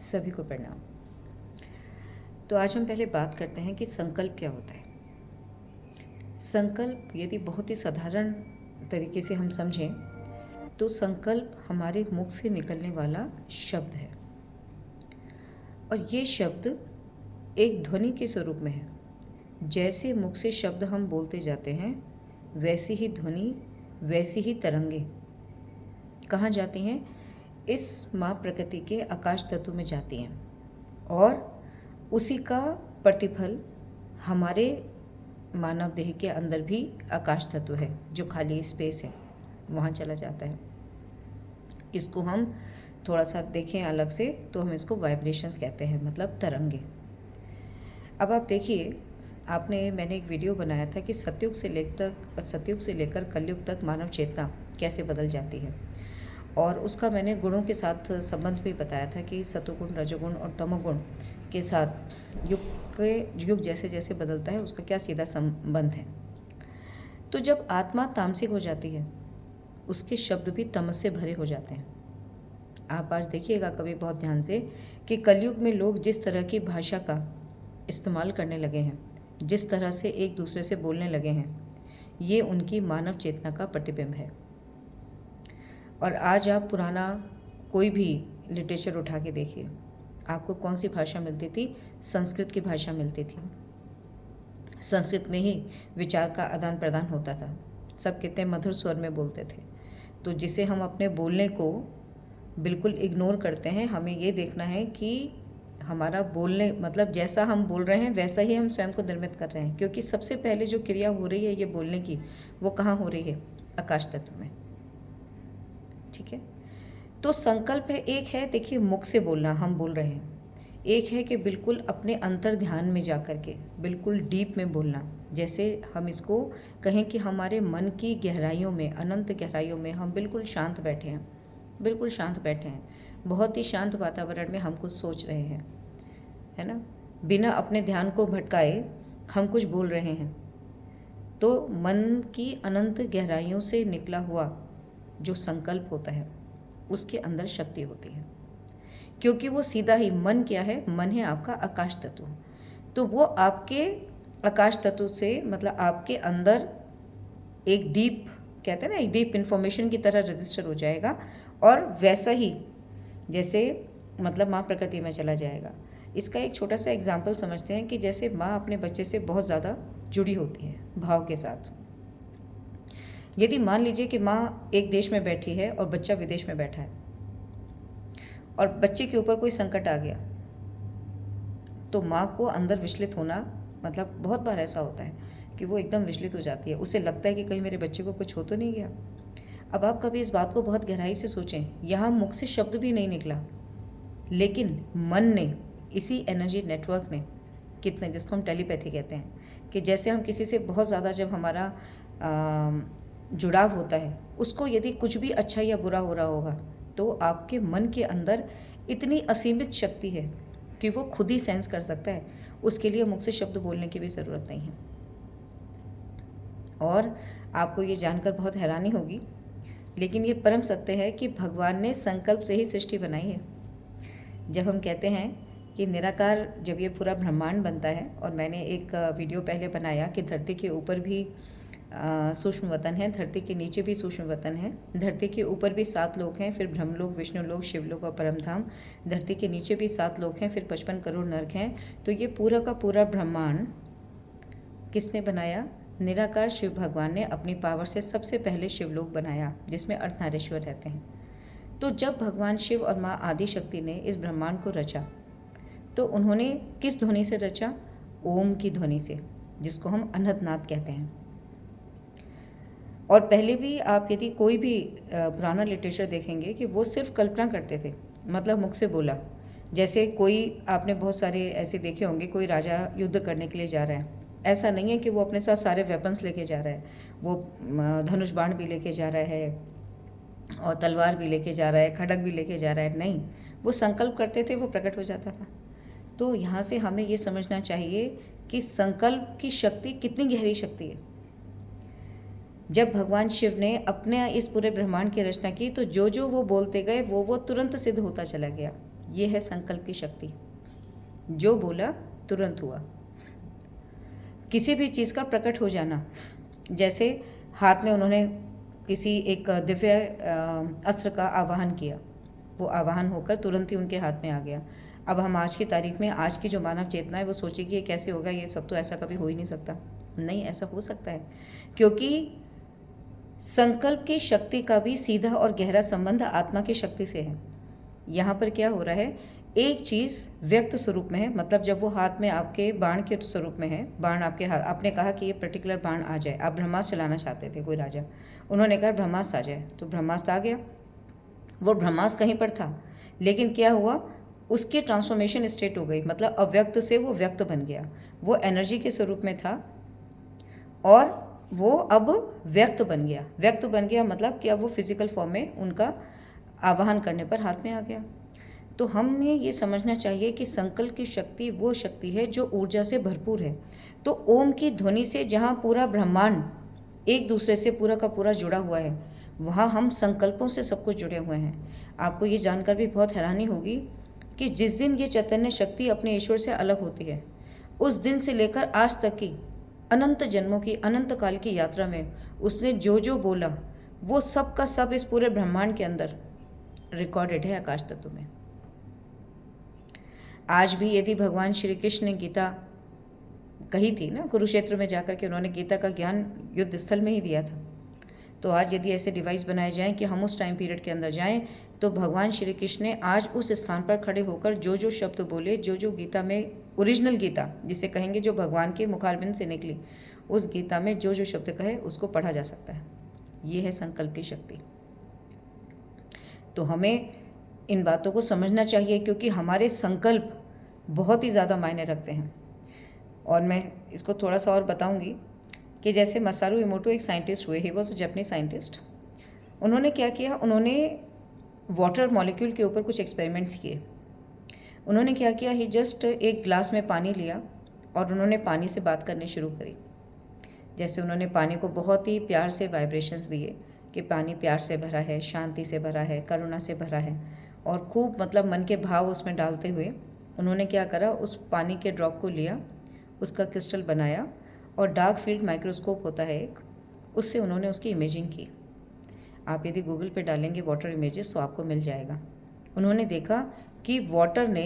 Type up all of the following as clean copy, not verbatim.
सभी को प्रणाम। तो आज हम पहले बात करते हैं कि संकल्प क्या होता है। संकल्प यदि बहुत ही साधारण तरीके से हम समझें तो संकल्प हमारे मुख से निकलने वाला शब्द है, और ये शब्द एक ध्वनि के स्वरूप में है। जैसे मुख से शब्द हम बोलते जाते हैं वैसी ही ध्वनि, वैसी ही तरंगे कहाँ जाती हैं? इस माँ प्रकृति के आकाश तत्व में जाती हैं, और उसी का प्रतिफल हमारे मानव देह के अंदर भी आकाश तत्व है, जो खाली स्पेस है, वहाँ चला जाता है। इसको हम थोड़ा सा देखें अलग से तो हम इसको वाइब्रेशंस कहते हैं, मतलब तरंगे। अब आप देखिए, मैंने एक वीडियो बनाया था कि सतयुग से लेकर कलयुग तक मानव चेतना कैसे बदल जाती है, और उसका मैंने गुणों के साथ संबंध भी बताया था कि सतोगुण, रजोगुण और तमोगुण के साथ युग जैसे जैसे बदलता है उसका क्या सीधा संबंध है। तो जब आत्मा तामसिक हो जाती है उसके शब्द भी तमस से भरे हो जाते हैं। आप आज देखिएगा कभी बहुत ध्यान से कि कलयुग में लोग जिस तरह की भाषा का इस्तेमाल करने लगे हैं, जिस तरह से एक दूसरे से बोलने लगे हैं, ये उनकी मानव चेतना का प्रतिबिंब है। और आज आप पुराना कोई भी लिटरेचर उठा के देखिए, आपको कौन सी भाषा मिलती थी? संस्कृत की भाषा मिलती थी। संस्कृत में ही विचार का आदान प्रदान होता था। सब कितने मधुर स्वर में बोलते थे। तो जिसे हम अपने बोलने को बिल्कुल इग्नोर करते हैं, हमें ये देखना है कि हमारा बोलने मतलब जैसा हम बोल रहे हैं वैसा ही हम स्वयं को निर्मित कर रहे हैं, क्योंकि सबसे पहले जो क्रिया हो रही है ये बोलने की, वो कहाँ हो रही है? आकाश तत्व में। ठीक है, तो संकल्प है, एक है देखिए मुख से बोलना, हम बोल रहे हैं। एक है कि बिल्कुल अपने अंतर ध्यान में जा कर के बिल्कुल डीप में बोलना। जैसे हम इसको कहें कि हमारे मन की गहराइयों में, अनंत गहराइयों में हम बिल्कुल शांत बैठे हैं, बिल्कुल शांत बैठे हैं, बहुत ही शांत वातावरण में हम कुछ सोच रहे हैं, है ना, बिना अपने ध्यान को भटकाए हम कुछ बोल रहे हैं। तो मन की अनंत गहराइयों से निकला हुआ जो संकल्प होता है उसके अंदर शक्ति होती है, क्योंकि वो सीधा ही मन क्या है? मन है आपका आकाश तत्व। तो वो आपके आकाश तत्व से मतलब आपके अंदर एक डीप, कहते हैं ना, एक डीप इन्फॉर्मेशन की तरह रजिस्टर हो जाएगा, और वैसा ही जैसे मतलब माँ प्रकृति में चला जाएगा। इसका एक छोटा सा एग्जाम्पल समझते हैं कि जैसे माँ अपने बच्चे से बहुत ज़्यादा जुड़ी होती है भाव के साथ। यदि मान लीजिए कि माँ एक देश में बैठी है और बच्चा विदेश में बैठा है, और बच्चे के ऊपर कोई संकट आ गया, तो माँ को अंदर विचलित होना, मतलब बहुत बार ऐसा होता है कि वो एकदम विचलित हो जाती है। उसे लगता है कि कहीं मेरे बच्चे को कुछ हो तो नहीं गया। अब आप कभी इस बात को बहुत गहराई से सोचें, यहाँ मुख से शब्द भी नहीं निकला, लेकिन मन ने, इसी एनर्जी नेटवर्क ने कितने, जिसको हम टेलीपैथी कहते हैं, कि जैसे हम किसी से बहुत ज़्यादा जब हमारा जुड़ाव होता है, उसको यदि कुछ भी अच्छा या बुरा हो रहा होगा तो आपके मन के अंदर इतनी असीमित शक्ति है कि वो खुद ही सेंस कर सकता है। उसके लिए मुख से शब्द बोलने की भी ज़रूरत नहीं है। और आपको ये जानकर बहुत हैरानी होगी, लेकिन ये परम सत्य है कि भगवान ने संकल्प से ही सृष्टि बनाई है। जब हम कहते हैं कि निराकार, जब ये पूरा ब्रह्मांड बनता है, और मैंने एक वीडियो पहले बनाया कि धरती के ऊपर भी सूक्ष्म वतन है, धरती के नीचे भी सूक्ष्म वतन है, धरती के ऊपर भी 7 लोक हैं, फिर ब्रह्मलोक, विष्णुलोक, शिवलोक और परमधाम, धरती के नीचे भी 7 लोक हैं, फिर 55 करोड़ नरक हैं। तो ये पूरा का पूरा ब्रह्मांड किसने बनाया? निराकार शिव भगवान ने अपनी पावर से सबसे पहले शिवलोक बनाया, जिसमें अर्धनारीश्वर रहते हैं। तो जब भगवान शिव और माँ आदि शक्ति ने इस ब्रह्मांड को रचा, तो उन्होंने किस ध्वनि से रचा? ओम की ध्वनि से, जिसको हम अनहदनाद कहते हैं। और पहले भी आप यदि कोई भी पुराना लिटरेचर देखेंगे कि वो सिर्फ कल्पना करते थे, मतलब मुख से बोला। जैसे कोई, आपने बहुत सारे ऐसे देखे होंगे, कोई राजा युद्ध करने के लिए जा रहा है, ऐसा नहीं है कि वो अपने साथ सारे वेपन्स लेके जा रहा है, वो धनुष बाण भी लेके जा रहा है और तलवार भी लेके जा रहा है, खड्ग भी लेके जा रहा है, नहीं, वो संकल्प करते थे, वो प्रकट हो जाता था। तो यहाँ से हमें ये समझना चाहिए कि संकल्प की शक्ति कितनी गहरी शक्ति है। जब भगवान शिव ने अपने इस पूरे ब्रह्मांड की रचना की, तो जो जो वो बोलते गए वो तुरंत सिद्ध होता चला गया। ये है संकल्प की शक्ति। जो बोला तुरंत हुआ। किसी भी चीज़ का प्रकट हो जाना, जैसे हाथ में उन्होंने किसी एक दिव्य अस्त्र का आवाहन किया, वो आवाहन होकर तुरंत ही उनके हाथ में आ गया। अब हम आज की तारीख में, आज की जो मानव चेतना है वो सोचेगी ये कैसे होगा, ये सब तो ऐसा कभी हो ही नहीं सकता। नहीं, ऐसा हो सकता है, क्योंकि संकल्प की शक्ति का भी सीधा और गहरा संबंध आत्मा की शक्ति से है। यहाँ पर क्या हो रहा है, एक चीज़ व्यक्त स्वरूप में है, मतलब जब वो हाथ में आपके बाण के स्वरूप में है, बाण आपके हाथ, आपने कहा कि ये पर्टिकुलर बाण आ जाए, आप ब्रह्मास्त्र चलाना चाहते थे, कोई राजा, उन्होंने कहा ब्रह्मास्त्र आ जाए, तो ब्रह्मास्त्र आ गया। वो ब्रह्मास्त्र कहीं पर था, लेकिन क्या हुआ, उसकी ट्रांसफॉर्मेशन स्टेट हो गई, मतलब अव्यक्त से वो व्यक्त बन गया। वो एनर्जी के स्वरूप में था और वो अब व्यक्त बन गया। व्यक्त बन गया मतलब कि अब वो फिजिकल फॉर्म में उनका आवाहन करने पर हाथ में आ गया। तो हमें ये समझना चाहिए कि संकल्प की शक्ति वो शक्ति है जो ऊर्जा से भरपूर है। तो ओम की ध्वनि से जहाँ पूरा ब्रह्मांड एक दूसरे से पूरा का पूरा जुड़ा हुआ है, वहाँ हम संकल्पों से सब कुछ जुड़े हुए हैं। आपको ये जानकर भी बहुत हैरानी होगी कि जिस दिन ये चैतन्य शक्ति अपने ईश्वर से अलग होती है, उस दिन से लेकर आज तक की अनंत जन्मों की, अनंत काल की यात्रा में उसने जो जो बोला वो सब का सब इस पूरे ब्रह्मांड के अंदर रिकॉर्डेड है आकाश तत्व में। आज भी यदि भगवान श्री कृष्ण ने गीता कही थी ना, कुरुक्षेत्र में जाकर के उन्होंने गीता का ज्ञान युद्ध स्थल में ही दिया था, तो आज यदि ऐसे डिवाइस बनाए जाएं कि हम उस टाइम पीरियड के अंदर जाएं, तो भगवान श्री कृष्ण ने आज उस स्थान पर खड़े होकर जो जो शब्द बोले, जो जो गीता में, ओरिजिनल गीता जिसे कहेंगे, जो भगवान के मुखारबिंद से निकली, उस गीता में जो जो शब्द कहे उसको पढ़ा जा सकता है। ये है संकल्प की शक्ति। तो हमें इन बातों को समझना चाहिए, क्योंकि हमारे संकल्प बहुत ही ज़्यादा मायने रखते हैं। और मैं इसको थोड़ा सा और बताऊंगी कि जैसे मसारू इमोटो एक साइंटिस्ट हुए, he was a Japanese scientist. उन्होंने क्या किया, उन्होंने वाटर मॉलिक्यूल के ऊपर कुछ एक्सपेरिमेंट्स किए। उन्होंने क्या किया, ही जस्ट एक ग्लास में पानी लिया और उन्होंने पानी से बात करनी शुरू करी। जैसे उन्होंने पानी को बहुत ही प्यार से वाइब्रेशंस दिए कि पानी प्यार से भरा है, शांति से भरा है, करुणा से भरा है, और खूब मतलब मन के भाव उसमें डालते हुए उन्होंने क्या करा, उस पानी के ड्रॉप को लिया, उसका क्रिस्टल बनाया और डार्क फील्ड माइक्रोस्कोप होता है एक, उससे उन्होंने उसकी इमेजिंग की। आप यदि गूगल पे डालेंगे वाटर इमेजेस तो आपको मिल जाएगा। उन्होंने देखा कि वाटर ने,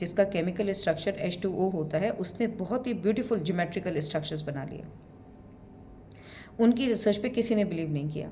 जिसका केमिकल स्ट्रक्चर H2O होता है, उसने बहुत ही ब्यूटीफुल ज्योमेट्रिकल स्ट्रक्चर्स बना लिए। उनकी रिसर्च पे किसी ने बिलीव नहीं किया,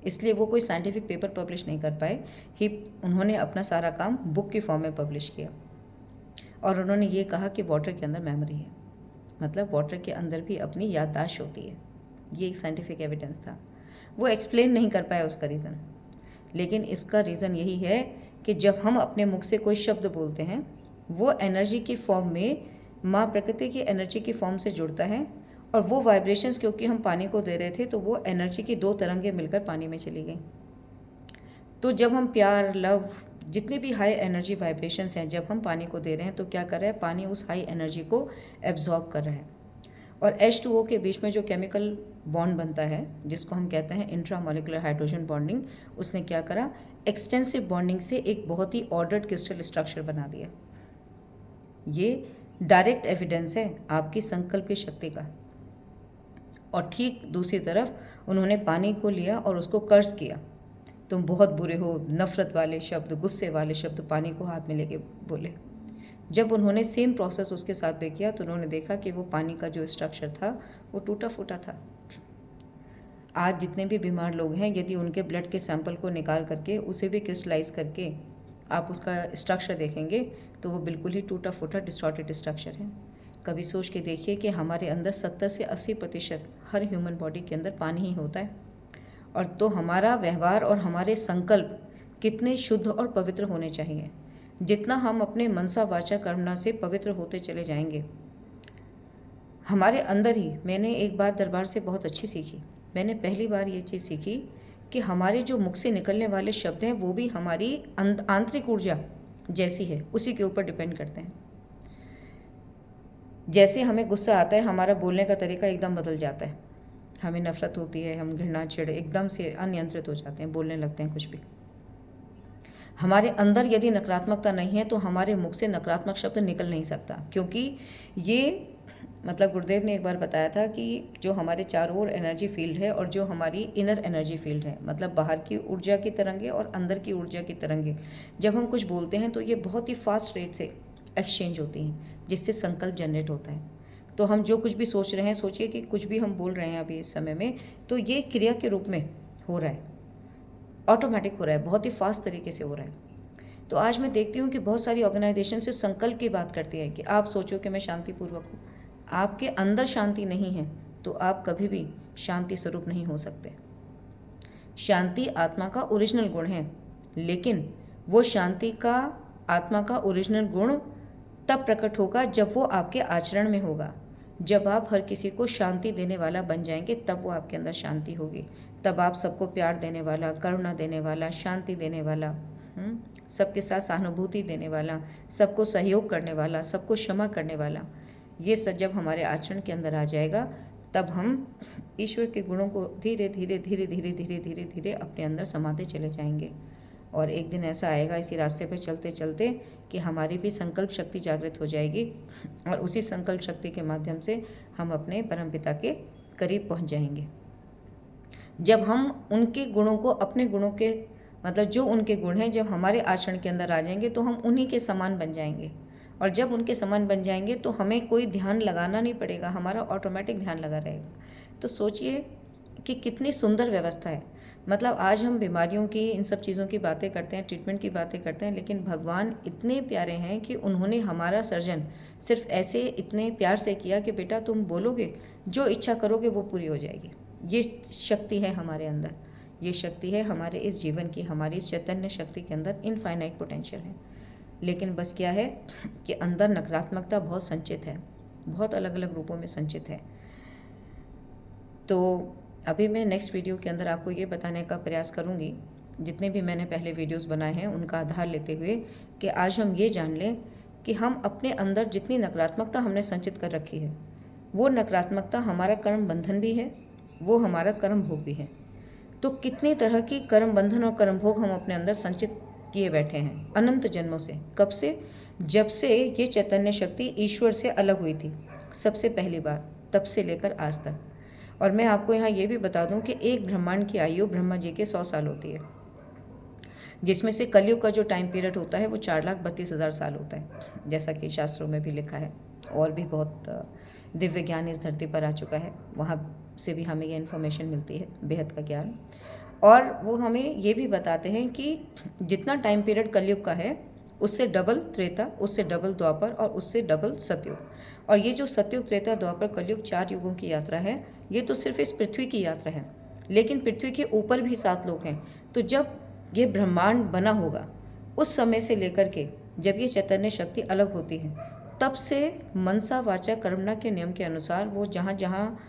इसलिए वो कोई साइंटिफिक पेपर पब्लिश नहीं कर पाए। उन्होंने अपना सारा काम बुक की फॉर्म में पब्लिश किया और उन्होंने ये कहा कि वाटर के अंदर मेमोरी है, मतलब वाटर के अंदर भी अपनी याददाश्त होती है। ये एक साइंटिफिक एविडेंस था। वो एक्सप्लेन नहीं कर पाया उसका रीज़न, लेकिन इसका रीज़न यही है कि जब हम अपने मुख से कोई शब्द बोलते हैं, वो एनर्जी की फॉर्म में माँ प्रकृति की एनर्जी की फॉर्म से जुड़ता है, और वो वाइब्रेशंस क्योंकि हम पानी को दे रहे थे, तो वो एनर्जी की 2 तरंगें मिलकर पानी में चली गई। तो जब हम प्यार, लव, जितनी भी हाई एनर्जी वाइब्रेशंस हैं, जब हम पानी को दे रहे हैं तो क्या कर रहा है, पानी उस हाई एनर्जी को एब्जॉर्ब कर रहा है। और H2O के बीच में जो केमिकल बॉन्ड बनता है, जिसको हम कहते हैं इंट्रामोलिकुलर हाइड्रोजन बॉन्डिंग, उसने क्या करा, एक्सटेंसिव बॉन्डिंग से एक बहुत ही ऑर्डर्ड क्रिस्टल स्ट्रक्चर बना दिया। ये डायरेक्ट एविडेंस है आपकी संकल्प की शक्ति का। और ठीक दूसरी तरफ उन्होंने पानी को लिया और उसको कर्ज किया, तुम बहुत बुरे हो, नफ़रत वाले शब्द, गुस्से वाले शब्द पानी को हाथ में लेके बोले। जब उन्होंने सेम प्रोसेस उसके साथ पे किया तो उन्होंने देखा कि वो पानी का जो स्ट्रक्चर था वो टूटा फूटा था। आज जितने भी बीमार लोग हैं, यदि उनके ब्लड के सैंपल को निकाल करके उसे भी क्रिस्टलाइज करके आप उसका स्ट्रक्चर देखेंगे तो वो बिल्कुल ही टूटा फूटा डिस्टॉर्टेड स्ट्रक्चर है। कभी सोच के देखिए कि हमारे अंदर 70 से 80% हर ह्यूमन बॉडी के अंदर पानी ही होता है, और तो हमारा व्यवहार और हमारे संकल्प कितने शुद्ध और पवित्र होने चाहिए। जितना हम अपने मनसा वाचा कर्मणा से पवित्र होते चले जाएंगे, हमारे अंदर ही, मैंने एक बात दरबार से बहुत अच्छी सीखी। मैंने पहली बार ये चीज़ सीखी कि हमारे जो मुख से निकलने वाले शब्द हैं वो भी हमारी आंतरिक ऊर्जा जैसी है, उसी के ऊपर डिपेंड करते हैं। जैसे हमें गुस्सा आता है, हमारा बोलने का तरीका एकदम बदल जाता है। हमें नफ़रत होती है, हम घृणा, चिढ़, एकदम से अनियंत्रित हो जाते हैं, बोलने लगते हैं कुछ भी। हमारे अंदर यदि नकारात्मकता नहीं है तो हमारे मुख से नकारात्मक शब्द निकल नहीं सकता, क्योंकि ये मतलब गुरुदेव ने एक बार बताया था कि जो हमारे चारों ओर एनर्जी फील्ड है और जो हमारी इनर एनर्जी फील्ड है, मतलब बाहर की ऊर्जा की तरंगे और अंदर की ऊर्जा की तरंगे, जब हम कुछ बोलते हैं तो ये बहुत ही फास्ट रेट से एक्सचेंज होती हैं, जिससे संकल्प जनरेट होता है। तो हम जो कुछ भी सोच रहे हैं, सोचिए कि कुछ भी हम बोल रहे हैं अभी इस समय में, तो ये क्रिया के रूप में हो रहा है, ऑटोमेटिक हो रहा है, बहुत ही फास्ट तरीके से हो रहा है। तो आज मैं देखती हूँ कि बहुत सारी ऑर्गेनाइजेशन सिर्फ संकल्प की बात करती हैं कि आप सोचो कि मैं शांतिपूर्वक हूँ। आपके अंदर शांति नहीं है तो आप कभी भी शांति स्वरूप नहीं हो सकते। शांति आत्मा का ओरिजिनल गुण है, लेकिन वो शांति का आत्मा का ओरिजिनल गुण तब प्रकट होगा जब वो आपके आचरण में होगा। जब आप हर किसी को शांति देने वाला बन जाएंगे तब वो आपके अंदर शांति होगी। तब आप सबको प्यार देने वाला, करुणा देने वाला, शांति देने वाला, सबके साथ सहानुभूति देने वाला, सबको सहयोग करने वाला, सबको क्षमा करने वाला, ये सब जब हमारे आचरण के अंदर आ जाएगा तब हम ईश्वर के गुणों को धीरे धीरे धीरे धीरे धीरे धीरे धीरे अपने अंदर समाते चले जाएंगे। और एक दिन ऐसा आएगा इसी रास्ते पर चलते चलते कि हमारी भी संकल्प शक्ति जागृत हो जाएगी और उसी संकल्प शक्ति के माध्यम से हम अपने परमपिता के करीब पहुंच जाएंगे। जब हम उनके गुणों को अपने गुणों के मतलब जो उनके गुण हैं जब हमारे आचरण के अंदर आ जाएंगे तो हम उन्हीं के समान बन जाएंगे। और जब उनके समान बन जाएंगे तो हमें कोई ध्यान लगाना नहीं पड़ेगा, हमारा ऑटोमेटिक ध्यान लगा रहेगा। तो सोचिए कि कितनी सुंदर व्यवस्था है। मतलब आज हम बीमारियों की, इन सब चीज़ों की बातें करते हैं, ट्रीटमेंट की बातें करते हैं, लेकिन भगवान इतने प्यारे हैं कि उन्होंने हमारा सर्जन सिर्फ ऐसे इतने प्यार से किया कि बेटा तुम बोलोगे, जो इच्छा करोगे वो पूरी हो जाएगी। ये शक्ति है हमारे अंदर, ये शक्ति है हमारे इस जीवन की, हमारी इस चैतन्य शक्ति के अंदर इनफाइनाइट पोटेंशियल है। लेकिन बस क्या है कि अंदर नकारात्मकता बहुत संचित है, बहुत अलग अलग रूपों में संचित है। तो अभी मैं नेक्स्ट वीडियो के अंदर आपको ये बताने का प्रयास करूँगी, जितने भी मैंने पहले वीडियोस बनाए हैं उनका आधार लेते हुए, कि आज हम ये जान लें कि हम अपने अंदर जितनी नकारात्मकता हमने संचित कर रखी है, वो नकारात्मकता हमारा कर्म बंधन भी है, वो हमारा कर्म भोग भी है। तो कितनी तरह की कर्म बंधन और कर्म भोग हम अपने अंदर संचित किए बैठे हैं अनंत जन्मों से। कब से? जब से ये चैतन्य शक्ति ईश्वर से अलग हुई थी सबसे पहली बार, तब से लेकर आज तक। और मैं आपको यहाँ ये भी बता दूँ कि एक ब्रह्मांड की आयु ब्रह्मा जी के 100 साल होती है, जिसमें से कलयुग का जो टाइम पीरियड होता है वो 4,32,000 साल होता है, जैसा कि शास्त्रों में भी लिखा है। और भी बहुत दिव्य ज्ञान इस धरती पर आ चुका है, वहाँ से भी हमें ये इन्फॉर्मेशन मिलती है, बेहद का ज्ञान। और वो हमें ये भी बताते हैं कि जितना टाइम पीरियड कलयुग का है उससे डबल त्रेता, उससे डबल द्वापर और उससे डबल सतयुग। और ये जो सतयुग, त्रेता, द्वापर, कलयुग 4 युगों की यात्रा है, ये तो सिर्फ इस पृथ्वी की यात्रा है, लेकिन पृथ्वी के ऊपर भी 7 लोक हैं। तो जब ये ब्रह्मांड बना होगा उस समय से लेकर के जब ये चैतन्य शक्ति अलग होती है, तब से मनसा वाचा कर्मणा के नियम के अनुसार वो जहाँ जहाँ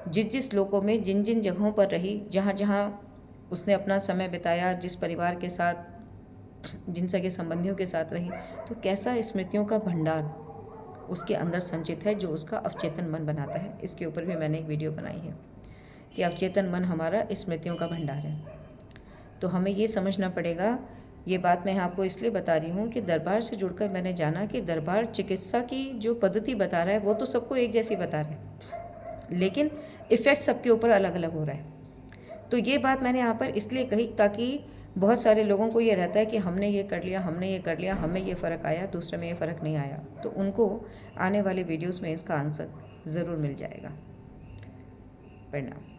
जिस जिस लोकों में जिन जिन जगहों पर रही, जहाँ जहाँ उसने अपना समय बिताया, जिस परिवार के साथ, जिन सगे संबंधियों के साथ रही, तो कैसा स्मृतियों का भंडार उसके अंदर संचित है जो उसका अवचेतन मन बनाता है। इसके ऊपर भी मैंने एक वीडियो बनाई है कि अवचेतन मन हमारा स्मृतियों का भंडार है। तो हमें ये समझना पड़ेगा। ये बात मैं आपको इसलिए बता रही हूँ कि दरबार से जुड़कर मैंने जाना कि दरबार चिकित्सा की जो पद्धति बता रहा है वो तो सबको एक जैसी बता रहा है, लेकिन इफ़ेक्ट सबके ऊपर अलग अलग हो रहा है। तो ये बात मैंने यहाँ पर इसलिए कही ताकि बहुत सारे लोगों को ये रहता है कि हमने ये कर लिया, हमने ये कर लिया, हमें ये फ़र्क आया, दूसरे में ये फ़र्क नहीं आया। तो उनको आने वाले वीडियोस में इसका आंसर ज़रूर मिल जाएगा। प्रणाम।